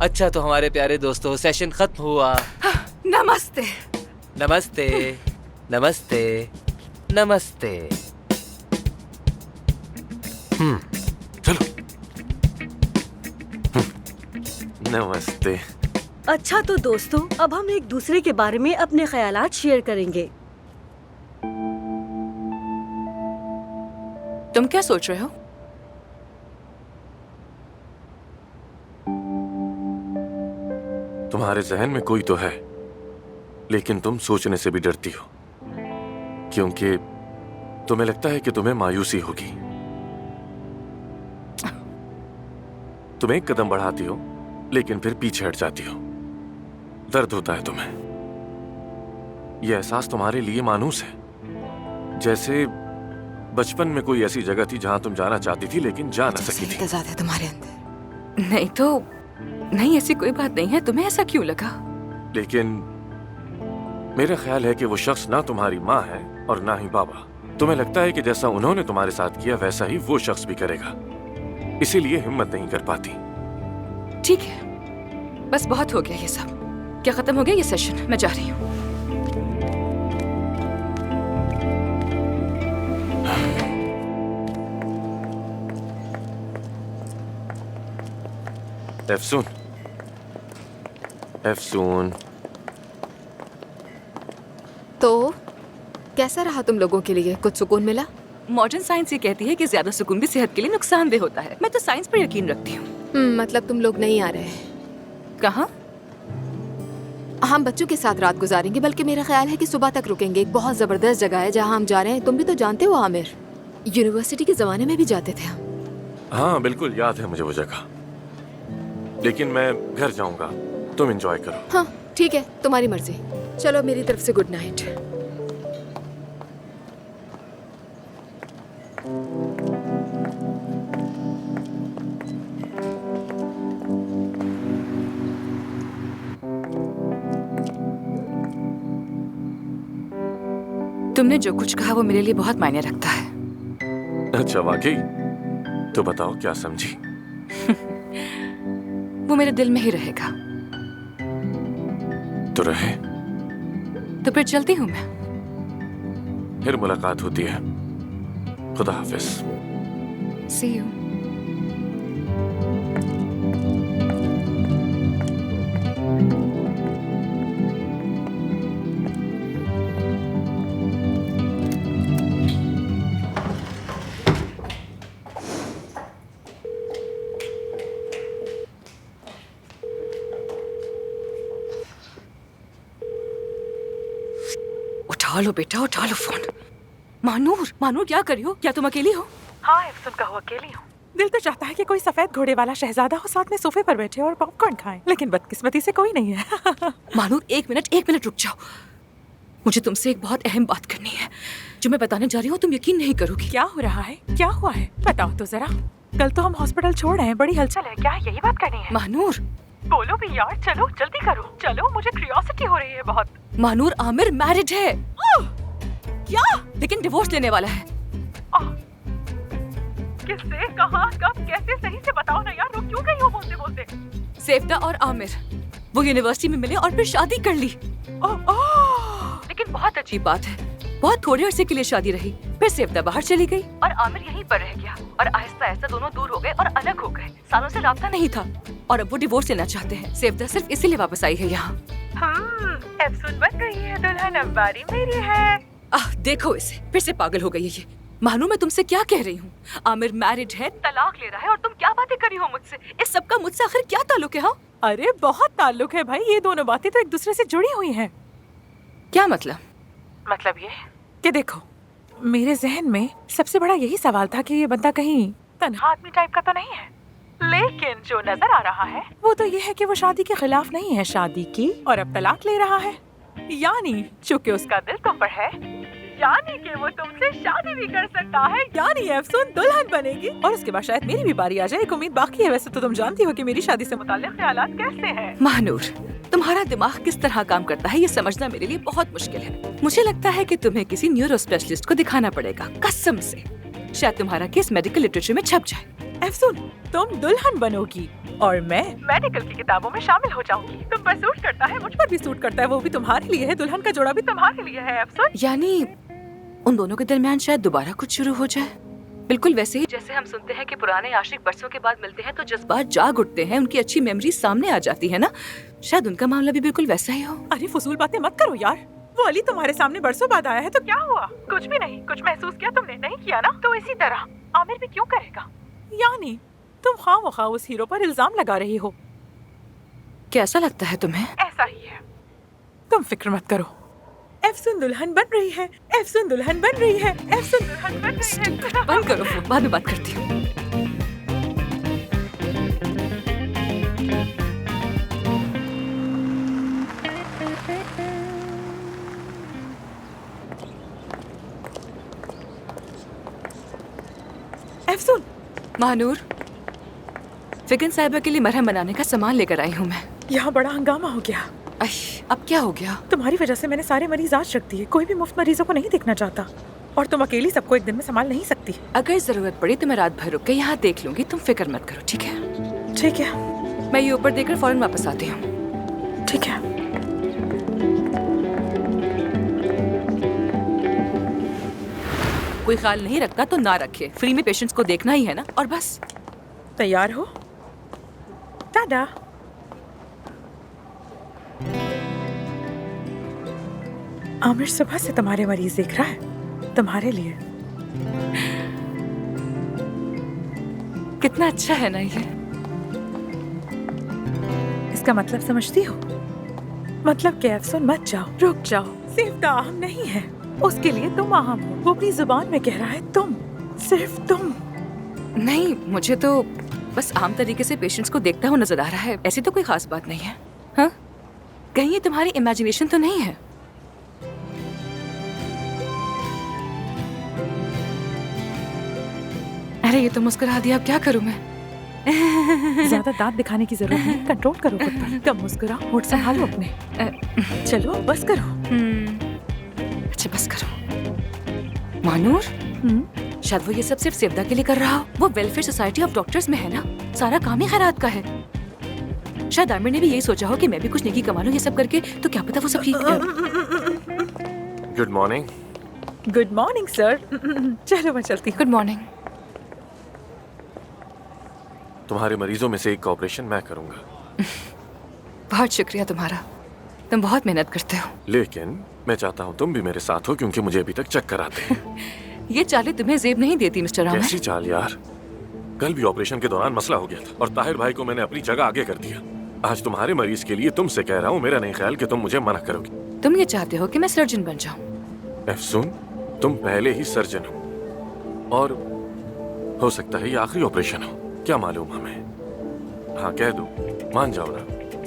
अच्छा तो हमारे प्यारे दोस्तों, सेशन खत्म हुआ। नमस्ते। नमस्ते नमस्ते नमस्ते। चलो। नमस्ते। अच्छा तो दोस्तों, अब हम एक दूसरे के बारे में अपने ख्यालात शेयर करेंगे। तुम क्या सोच रहे हो? तुम्हारे जहन में कोई तो है, लेकिन तुम सोचने से भी डरती हो, क्योंकि तुम्हें लगता है कि तुम्हें मायूसी होगी। तुम एक कदम बढ़ाती हो, लेकिन फिर पीछे हट जाती हो। दर्द होता है तुम्हें। यह एहसास तुम्हारे लिए मानूस है, जैसे बचपन में कोई ऐसी जगह थी जहां तुम जाना चाहती थी लेकिन जा न सकी थी। है तुम्हारे अंदर। नहीं तो नहीं, ऐसी कोई बात नहीं है। तुम्हें ऐसा क्यों लगा? लेकिन मेरा ख्याल है कि वो शख्स ना तुम्हारी माँ है और ना ही बाबा। तुम्हें लगता है कि जैसा उन्होंने तुम्हारे साथ किया वैसा ही वो शख्स भी करेगा, इसीलिए हिम्मत नहीं कर पाती। ठीक है, बस बहुत हो गया ये सब। क्या खत्म हो गया ये सेशन? मैं जा रही हूँ। एफसून, एफसून। तो कैसा रहा तुम लोगों के लिए? कुछ सुकून मिला? मॉडर्न साइंस ये कहती है कि ज्यादा सुकून भी सेहत के लिए नुकसानदेह होता है। मैं तो साइंस पर यकीन रखती हूँ। मतलब तुम लोग नहीं आ रहे? कहाँ? हम बच्चों के साथ रात गुजारेंगे, बल्कि मेरा ख्याल है कि सुबह तक रुकेंगे। एक बहुत जबरदस्त जगह है जहाँ हम जा रहे हैं। तुम भी तो जानते हो आमिर, यूनिवर्सिटी के जमाने में भी जाते थे हम। हाँ बिल्कुल याद है मुझे वो जगह, लेकिन मैं घर जाऊंगा, तुम एंजॉय करो। हाँ ठीक है, तुम्हारी मर्जी। चलो मेरी तरफ से गुड नाइट। तुमने जो कुछ कहा वो मेरे लिए बहुत मायने रखता है। अच्छा वाकई? तो बताओ क्या समझी? वो मेरे दिल में ही रहेगा। तो रहे। तो फिर चलती हूँ मैं। फिर मुलाकात होती है। खुदा हाफिज। See you. उठा लो बेटा, उठा लो फोन। मानूर, मानूर क्या कर रही हो? क्या तुम अकेली हो? हाँ एफसून, कहो अकेली हूँ। दिल तो चाहता है कि कोई सफेद घोड़े वाला शहजादा हो, साथ में सोफे पर बैठे और पॉपकॉर्न खाएं, लेकिन बदकिस्मती से कोई नहीं है। मानूर एक मिनट रुक जाओ। मुझे तुमसे एक बहुत अहम बात करनी है जो मैं बताने जा रही हूँ। तुम यकीन नहीं करोगी। क्या हो रहा है? क्या हुआ है? बताओ तो जरा। कल तो हम हॉस्पिटल छोड़ रहे हैं, बड़ी हलचल है। क्या यही बात करनी है? मानूर बोलो भी यार, चलो जल्दी करो। चलो, मुझे क्यूरियोसिटी हो रही है बहुत। मानूर, आमिर मैरिड है। क्या? लेकिन डिवोर्स लेने वाला है। किससे, कहाँ, कब, कैसे? सही से बताओ ना यार, रुक क्यों गई हो बोलते बोलते? सेफ्दा और आमिर वो यूनिवर्सिटी में मिले और फिर शादी कर ली। लेकिन बहुत अजीब बात है, बहुत थोड़े अरसे के लिए शादी रही, फिर सेफ्दा बाहर चली गई और आमिर यहीं पर रह गया। और आहिस्ता आहिस्ता दोनों दूर हो गए और अलग हो गए। सालों से राब्ता नहीं था और अब वो डिवोर्स लेना चाहते हैं। सेफ्दा सिर्फ इसीलिए वापस आई है यहाँ। एफसून बन गई है दुल्हन, अब बारी मेरी है। देखो इसे, फिर से पागल हो गई है ये। मानो मैं तुमसे क्या कह रही हूँ? आमिर मैरिड है, तलाक ले रहा है और तुम क्या बातें कर रही हो मुझसे? इस सब का मुझसे आखिर क्या ताल्लुक है? हाँ अरे बहुत ताल्लुक है भाई, ये दोनों बातें तो एक दूसरे से जुड़ी हुई हैं। क्या मतलब? मतलब ये कि देखो, मेरे जहन में सबसे बड़ा यही सवाल था कि ये बंदा कहीं तन्हा आदमी टाइप का तो नहीं है। लेकिन जो नजर आ रहा है वो तो ये है कि वो शादी के खिलाफ नहीं है, शादी की, और अब तलाक ले रहा है। यानी चूंकि उसका दिल तुम पर है, यानी कि वो तुमसे शादी भी कर सकता है, यानी एफसून दुल्हन बनेगी और उसके बाद शायद मेरी भी बारी आ जाए। एक उम्मीद बाकी है। वैसे तो तुम जानती हो कि मेरी शादी से मुताल्लिक ख्यालात कैसे हैं। महानूर, तुम्हारा दिमाग किस तरह काम करता है ये समझना मेरे लिए बहुत मुश्किल है। मुझे लगता है कि तुम्हें किसी न्यूरो स्पेशलिस्ट को दिखाना पड़ेगा, कसम से। शायद तुम्हारा केस मेडिकल लिटरेचर में छप जाए। एफसून, तुम दुल्हन बनोगी और मैं मेडिकल की किताबों में शामिल हो जाऊंगी। तुम पर सूट करता है, मुझ पर भी सूट करता है, वो भी तुम्हारे लिए है, दुल्हन का जोड़ा भी तुम्हारे लिए है। अफसोस यानी उन दोनों के दरमियान शायद दोबारा कुछ शुरू हो जाए, बिल्कुल वैसे ही जैसे हम सुनते हैं कि पुराने आशिक बरसों के बाद मिलते हैं तो जज्बात जाग उठते हैं, उनकी अच्छी मेमोरी सामने आ जाती है ना। शायद उनका मामला भी बिल्कुल वैसा ही हो। अरे फजूल बातें मत करो यार। वो अली तुम्हारे सामने बरसों बाद आया है तो क्या हुआ? कुछ भी नहीं। कुछ महसूस किया तुमने? नहीं किया ना? तो इसी तरह आमिर भी क्यों करेगा? यानी तुम खामख्वाह उस हीरो पर इल्जाम लगा रही हो। कैसा लगता है तुम्हें? ऐसा ही है। तुम फिक्र मत करो। एफसुन दुल्हन बन रही है, एफसुन दुल्हन बन रही है, एफसुन दुल्हन बन रही है। बंद करो फोन, बाद में बात करती हूँ। एफसुन, महानूर, फिगन साहिबा के लिए मरहम बनाने का सामान लेकर आई हूँ मैं। यहाँ बड़ा हंगामा हो गया। अब क्या हो गया? तुम्हारी वजह से मैंने सारे मरीज आज रख दिए। कोई भी मुफ्त मरीजों को नहीं देखना चाहता, और तुम अकेली सबको एक दिन में संभाल नहीं सकती। अगर जरूरत पड़ी तो मैं रात भर रुक के यहाँ देख लूंगी, तुम फिक्र मत करो, ठीक है? ठीक है। मैं ये ऊपर देकर फौरन वापस आती हूँ। ठीक है। कोई ख्याल नहीं रखता तो ना रखे, फ्री में पेशेंट्स को देखना ही है ना, और बस। तैयार हो? टाटा। आमिर सुबह से तुम्हारे मरीज देख रहा है, तुम्हारे लिए। कितना अच्छा है ना ये। इसका मतलब समझती हो? मतलब कि अफसोस मत जाओ, रुक जाओ। सिर्फ आम नहीं है, उसके लिए तुम आम हो। वो अपनी जुबान में कह रहा है तुम, सिर्फ तुम। नहीं, मुझे तो बस आम तरीके से पेशेंट्स को देखता हुआ नजर आ रहा है, ऐसी तो कोई खास बात नहीं है। हाँ, कहीं ये तुम्हारी इमेजिनेशन तो नहीं है? अरे ये तो मुस्कुरा दिया, अब क्या करूं मैं? ज्यादा दांत दिखाने की जरूरत नहीं, कंट्रोल करो खुद पर। कम मुस्कुराओ, होठ संभालो अपने। चलो बस करो। अच्छा बस करो। मानूर, शायद वो ये सब सिर्फ सेवदा के लिए कर रहा हो। वो वेलफेयर सोसाइटी ऑफ डॉक्टर्स में है ना, सारा काम ही खैरात का है। शायद आमिर ने भी यही सोचा हो कि मैं भी कुछ नेकी कमा लूं ये सब करके, तो क्या पता वो सब ठीक। Good morning. Good morning sir. चलो मैं चलती हूँ। Good morning. तुम्हारे मरीजों में से एक का ऑपरेशन मैं करूंगा। बहुत शुक्रिया तुम्हारा, तुम बहुत मेहनत करते हो। लेकिन मैं चाहता हूँ तुम भी मेरे साथ हो, क्योंकि मुझे अभी तक चक्कर आते हैं। ये चालें तुम्हें जेब नहीं देती मिस्टर आमिर। कैसी चाल यार? कल भी ऑपरेशन के दौरान मसला हो गया था और ताहिर भाई को मैंने अपनी जगह आगे कर दिया। आज तुम्हारे मरीज के लिए तुमसे कह रहा हूँ, मेरा नहीं ख्याल कि तुम मुझे मना करोगे। तुम ये चाहते हो कि मैं सर्जन बन जाऊं? एफसुन, तुम पहले ही सर्जन हो और हो सकता है ये आखिरी ऑपरेशन हो, क्या मालूम हमें। हाँ कह दो, मान जाओ ना,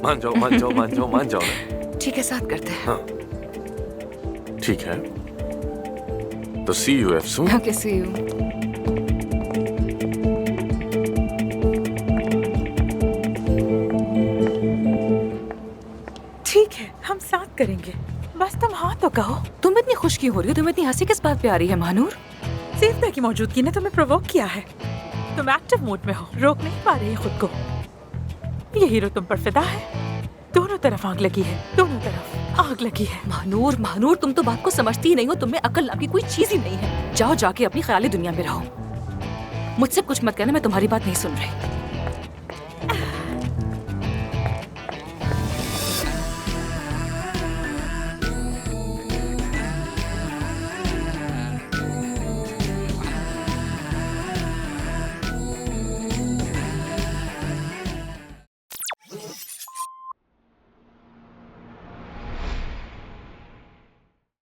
मान जाओ मान जाओ मान जाओ मान जाओ ना। ठीक है, साथ करते हैं। हाँ ठीक है, तो सी यू एफसुन। Okay, see you. ठीक है, हम साथ करेंगे। बस तुम हाँ तो कहो। तुम इतनी खुश क्यों हो रही हो? तुम इतनी हंसी किस बात पे आ रही है महानूर? सेवदा की मौजूदगी ने तुम्हें प्रोवोक किया है। तुम एक्टिव मूड में हो, रोक नहीं पा रही खुद को। ये हीरो तुम पर फिदा है। दोनों तरफ आग लगी है, दोनों तरफ आग लगी है। महानूर, महानूर, तुम तो बात को समझती ही नहीं हो। तुम में अकल नाम की कोई चीज ही नहीं है। जाओ जाके अपनी ख्याली दुनिया में रहो। मुझसे कुछ मत कहना, मैं तुम्हारी बात नहीं सुन रही।